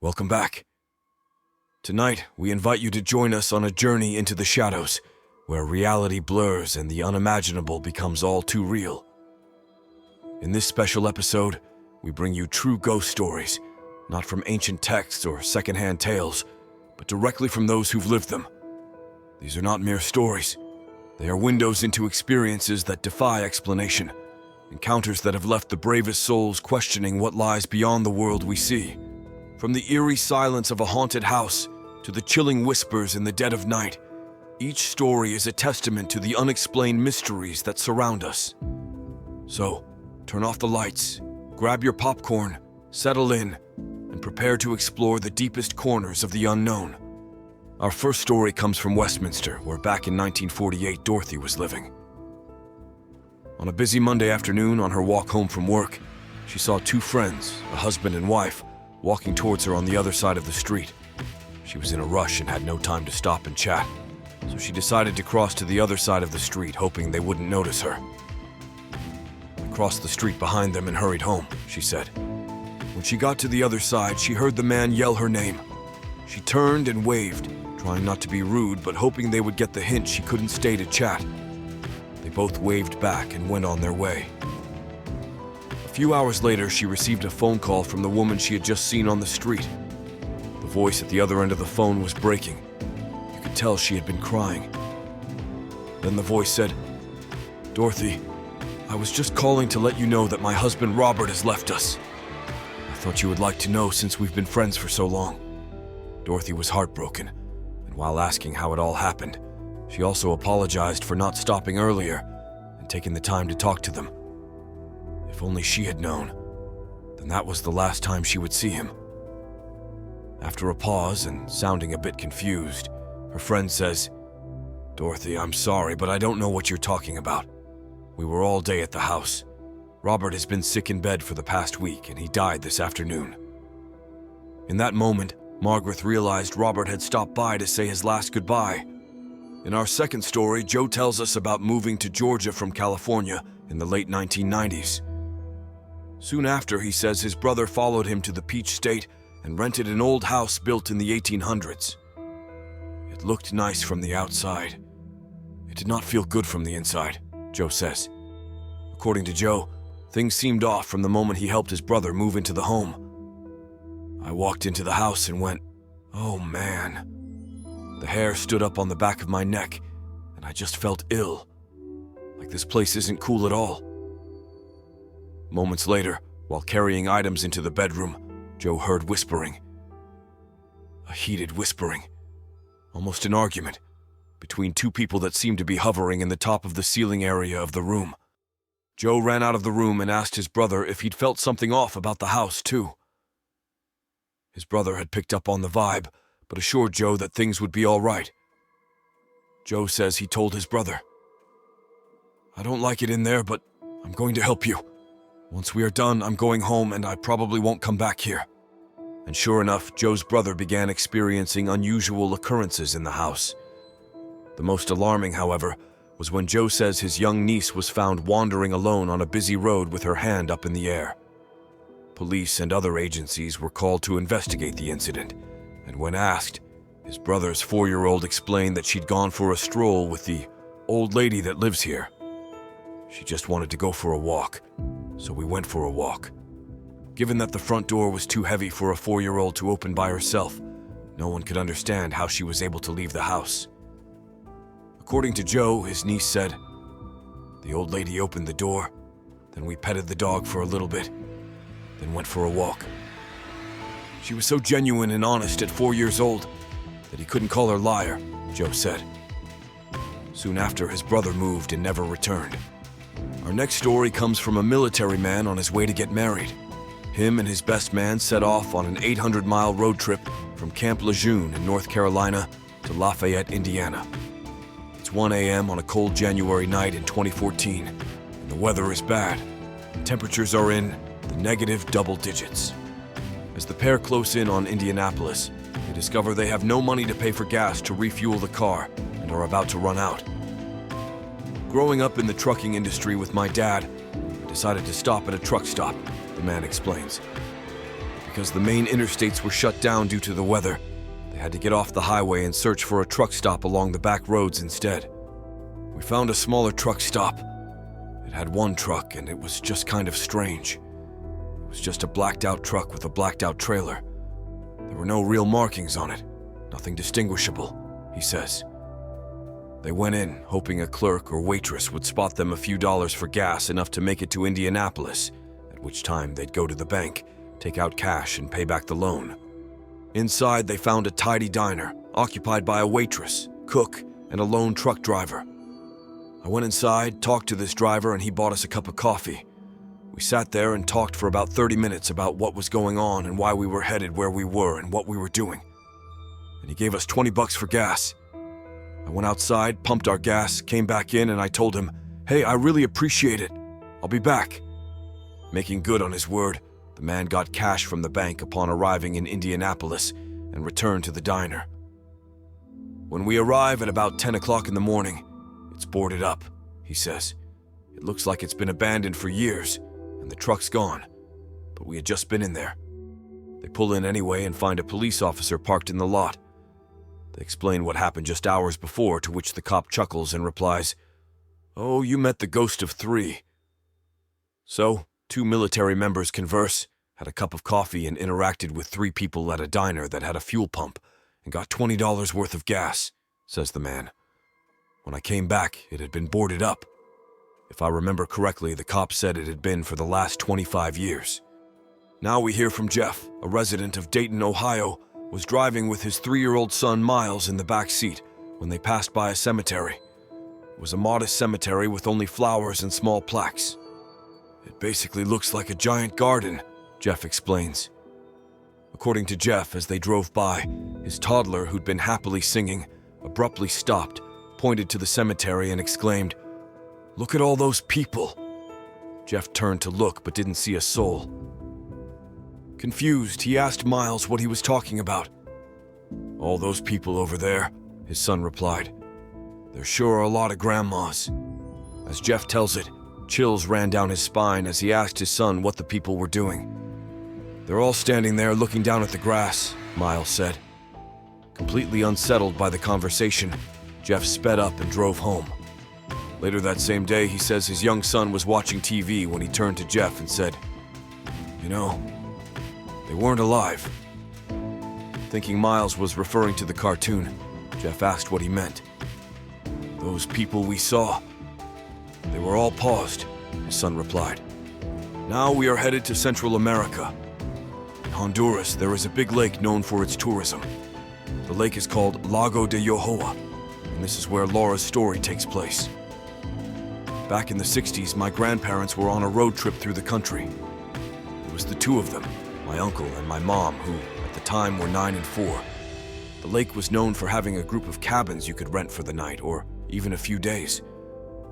Welcome back. Tonight, we invite you to join us on a journey into the shadows, where reality blurs and the unimaginable becomes all too real. In this special episode, we bring you true ghost stories, not from ancient texts or secondhand tales, but directly from those who've lived them. These are not mere stories. They are windows into experiences that defy explanation, encounters that have left the bravest souls questioning what lies beyond the world we see. From the eerie silence of a haunted house to the chilling whispers in the dead of night, each story is a testament to the unexplained mysteries that surround us. So, turn off the lights, grab your popcorn, settle in, and prepare to explore the deepest corners of the unknown. Our first story comes from Westminster, where back in 1948 Dorothy was living. On a busy Monday afternoon on her walk home from work, she saw two friends, a husband and wife, walking towards her on the other side of the street. She was in a rush and had no time to stop and chat, so she decided to cross to the other side of the street, hoping they wouldn't notice her. "I crossed the street behind them and hurried home," she said. When she got to the other side, she heard the man yell her name. She turned and waved, trying not to be rude, but hoping they would get the hint she couldn't stay to chat. They both waved back and went on their way. A few hours later, she received a phone call from the woman she had just seen on the street. The voice at the other end of the phone was breaking. You could tell she had been crying. Then the voice said, "Dorothy, I was just calling to let you know that my husband Robert has left us. I thought you would like to know since we've been friends for so long." Dorothy was heartbroken, and while asking how it all happened, she also apologized for not stopping earlier and taking the time to talk to them. If only she had known, then that was the last time she would see him. After a pause and sounding a bit confused, her friend says, "Dorothy, I'm sorry, but I don't know what you're talking about. We were all day at the house. Robert has been sick in bed for the past week, and he died this afternoon." In that moment, Margaret realized Robert had stopped by to say his last goodbye. In our second story, Joe tells us about moving to Georgia from California in the late 1990s. Soon after, he says his brother followed him to the Peach State and rented an old house built in the 1800s. It looked nice from the outside. It did not feel good from the inside, Joe says. According to Joe, things seemed off from the moment he helped his brother move into the home. "I walked into the house and went, 'Oh man.' The hair stood up on the back of my neck, and I just felt ill. Like this place isn't cool at all." Moments later, while carrying items into the bedroom, Joe heard whispering. A heated whispering, almost an argument, between two people that seemed to be hovering in the top of the ceiling area of the room. Joe ran out of the room and asked his brother if he'd felt something off about the house, too. His brother had picked up on the vibe, but assured Joe that things would be all right. Joe says he told his brother, "I don't like it in there, but I'm going to help you. Once we are done, I'm going home and I probably won't come back here." And sure enough, Joe's brother began experiencing unusual occurrences in the house. The most alarming, however, was when Joe says his young niece was found wandering alone on a busy road with her hand up in the air. Police and other agencies were called to investigate the incident, and when asked, his brother's 4-year-old explained that she'd gone for a stroll with the old lady that lives here. She just wanted to go for a walk, so we went for a walk. Given that the front door was too heavy for a 4-year-old to open by herself, no one could understand how she was able to leave the house. According to Joe, his niece said, "The old lady opened the door, then we petted the dog for a little bit, then went for a walk." She was so genuine and honest at 4 years old that he couldn't call her liar, Joe said. Soon after, his brother moved and never returned. Our next story comes from a military man on his way to get married. Him and his best man set off on an 800-mile road trip from Camp Lejeune in North Carolina to Lafayette, Indiana. It's 1 a.m. on a cold January night in 2014, and the weather is bad. Temperatures are in the negative double digits. As the pair close in on Indianapolis, they discover they have no money to pay for gas to refuel the car and are about to run out. Growing up in the trucking industry with my dad, I decided to stop at a truck stop, the man explains. because the main interstates were shut down due to the weather. They had to get off the highway and search for a truck stop along the back roads instead. We found a smaller truck stop. It had one truck, and it was just kind of strange. It was just a blacked-out truck with a blacked-out trailer. There were no real markings on it, nothing distinguishable, he says. They went in, hoping a clerk or waitress would spot them a few dollars for gas, enough to make it to Indianapolis, at which time they'd go to the bank, take out cash, and pay back the loan. Inside, they found a tidy diner, occupied by a waitress, cook, and a lone truck driver. I went inside, talked to this driver, and he bought us a cup of coffee. We sat there and talked for about 30 minutes about what was going on and why we were headed where we were and what we were doing. And he gave us $20 for gas. I went outside, pumped our gas, came back in, and I told him, "Hey, I really appreciate it. I'll be back." Making good on his word, the man got cash from the bank upon arriving in Indianapolis and returned to the diner. When we arrive at about 10 o'clock in the morning, it's boarded up, he says. It looks like it's been abandoned for years, and the truck's gone, but we had just been in there. They pull in anyway and find a police officer parked in the lot. They explain what happened just hours before, to which the cop chuckles and replies, "Oh, you met the ghost of 3. So, 2 military members converse, had a cup of coffee, and interacted with 3 people at a diner that had a fuel pump and got $20 worth of gas, says the man. When I came back, it had been boarded up. If I remember correctly, the cop said it had been for the last 25 years. Now we hear from Jeff, a resident of Dayton, Ohio, was driving with his 3-year-old son Miles in the back seat when they passed by a cemetery. It was a modest cemetery with only flowers and small plaques. It basically looks like a giant garden, Jeff explains. According to Jeff, as they drove by, his toddler, who'd been happily singing, abruptly stopped, pointed to the cemetery and exclaimed, "Look at all those people." Jeff turned to look but didn't see a soul. Confused, he asked Miles what he was talking about. "All those people over there," his son replied. "There sure are a lot of grandmas." As Jeff tells it, chills ran down his spine as he asked his son what the people were doing. "They're all standing there looking down at the grass," Miles said. Completely unsettled by the conversation, Jeff sped up and drove home. Later that same day, he says his young son was watching TV when he turned to Jeff and said, "You know, they weren't alive." Thinking Miles was referring to the cartoon, Jeff asked what he meant. "Those people we saw, they were all paused," his son replied. "Now we are headed to Central America. In Honduras, there is a big lake known for its tourism. The lake is called Lago de Yohoa, and this is where Laura's story takes place. Back in the 60s, my grandparents were on a road trip through the country. It was the 2 of them, my uncle and my mom, who, at the time, were 9 and 4. The lake was known for having a group of cabins you could rent for the night, or even a few days.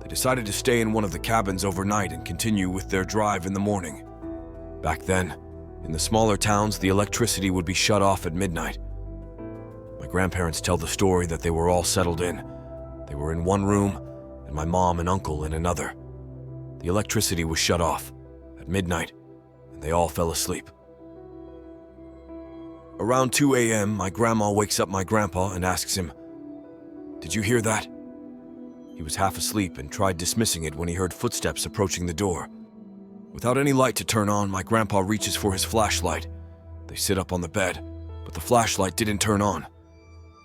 They decided to stay in one of the cabins overnight and continue with their drive in the morning. Back then, in the smaller towns, the electricity would be shut off at midnight. My grandparents tell the story that they were all settled in. They were in one room, and my mom and uncle in another. The electricity was shut off at midnight, and they all fell asleep. Around 2 a.m., my grandma wakes up my grandpa and asks him, "Did you hear that?" He was half asleep and tried dismissing it when he heard footsteps approaching the door. Without any light to turn on, my grandpa reaches for his flashlight. They sit up on the bed, but the flashlight didn't turn on.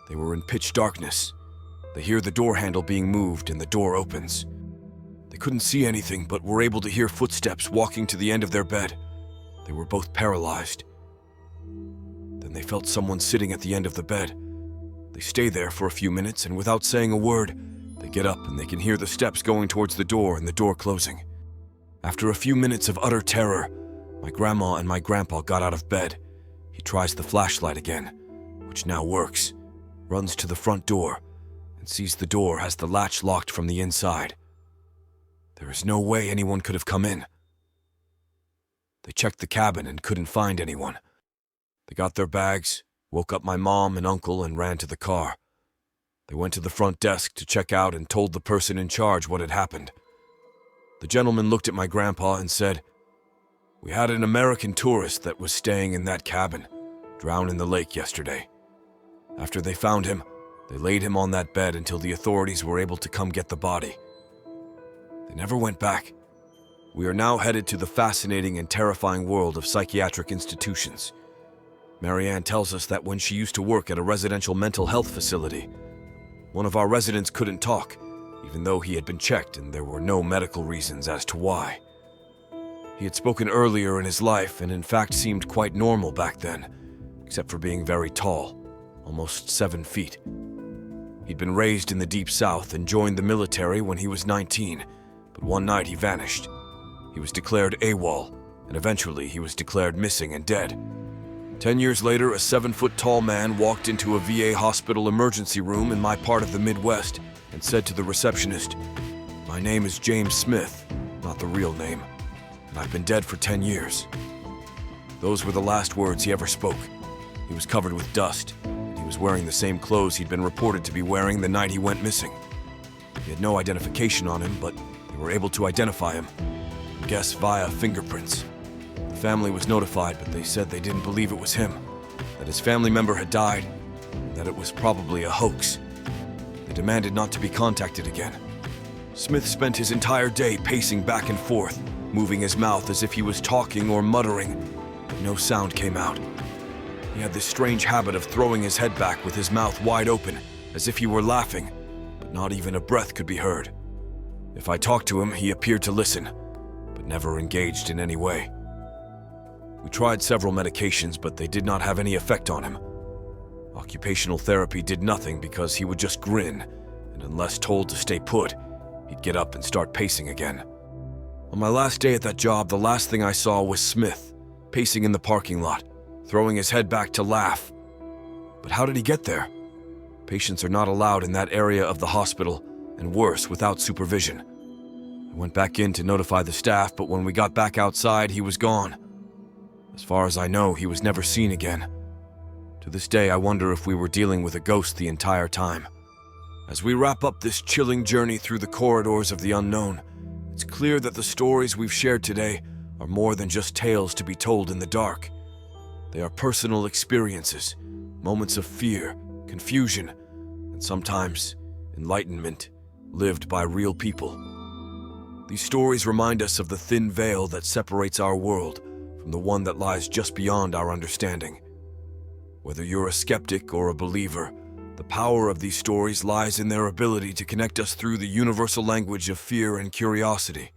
They were in pitch darkness. They hear the door handle being moved and the door opens. They couldn't see anything, but were able to hear footsteps walking to the end of their bed. They were both paralyzed. Then they felt someone sitting at the end of the bed. They stay there for a few minutes, and without saying a word, they get up and they can hear the steps going towards the door and the door closing. After a few minutes of utter terror, my grandma and my grandpa got out of bed. He tries the flashlight again, which now works, runs to the front door, and sees the door has the latch locked from the inside. There is no way anyone could have come in. They checked the cabin and couldn't find anyone. They got their bags, woke up my mom and uncle, and ran to the car. They went to the front desk to check out and told the person in charge what had happened. The gentleman looked at my grandpa and said, We had an American tourist that was staying in that cabin, drowned in the lake yesterday. After they found him, they laid him on that bed until the authorities were able to come get the body. They never went back. We are now headed to the fascinating and terrifying world of psychiatric institutions. Marianne tells us that when she used to work at a residential mental health facility, one of our residents couldn't talk, even though he had been checked and there were no medical reasons as to why. He had spoken earlier in his life and in fact seemed quite normal back then, except for being very tall, almost 7 feet. He'd been raised in the Deep South and joined the military when he was 19, but one night he vanished. He was declared AWOL, and eventually he was declared missing and dead. 10 years later, a 7-foot-tall man walked into a VA hospital emergency room in my part of the Midwest and said to the receptionist, "My name is James Smith, not the real name, and I've been dead for 10 years. Those were the last words he ever spoke. He was covered with dust, and he was wearing the same clothes he'd been reported to be wearing the night he went missing. He had no identification on him, but they were able to identify him, I guess via fingerprints. The family was notified, but they said they didn't believe it was him, that his family member had died, and that it was probably a hoax. They demanded not to be contacted again. Smith spent his entire day pacing back and forth, moving his mouth as if he was talking or muttering, but no sound came out. He had this strange habit of throwing his head back with his mouth wide open, as if he were laughing, but not even a breath could be heard. If I talked to him, he appeared to listen, but never engaged in any way. We tried several medications, but they did not have any effect on him. Occupational therapy did nothing because he would just grin, and unless told to stay put, he'd get up and start pacing again. On my last day at that job, the last thing I saw was Smith, pacing in the parking lot, throwing his head back to laugh. But how did he get there? Patients are not allowed in that area of the hospital, and worse, without supervision. I went back in to notify the staff, but when we got back outside, he was gone. As far as I know, he was never seen again. To this day, I wonder if we were dealing with a ghost the entire time. As we wrap up this chilling journey through the corridors of the unknown, it's clear that the stories we've shared today are more than just tales to be told in the dark. They are personal experiences, moments of fear, confusion, and sometimes enlightenment, lived by real people. These stories remind us of the thin veil that separates our world from the one that lies just beyond our understanding. Whether you're a skeptic or a believer, the power of these stories lies in their ability to connect us through the universal language of fear and curiosity.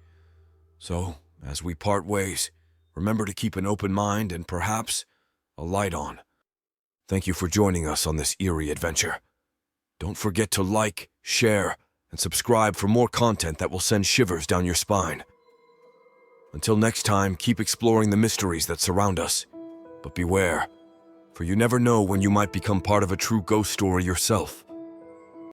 So, as we part ways, remember to keep an open mind and perhaps a light on. Thank you for joining us on this eerie adventure. Don't forget to like, share, and subscribe for more content that will send shivers down your spine. Until next time, keep exploring the mysteries that surround us. But beware, for you never know when you might become part of a true ghost story yourself.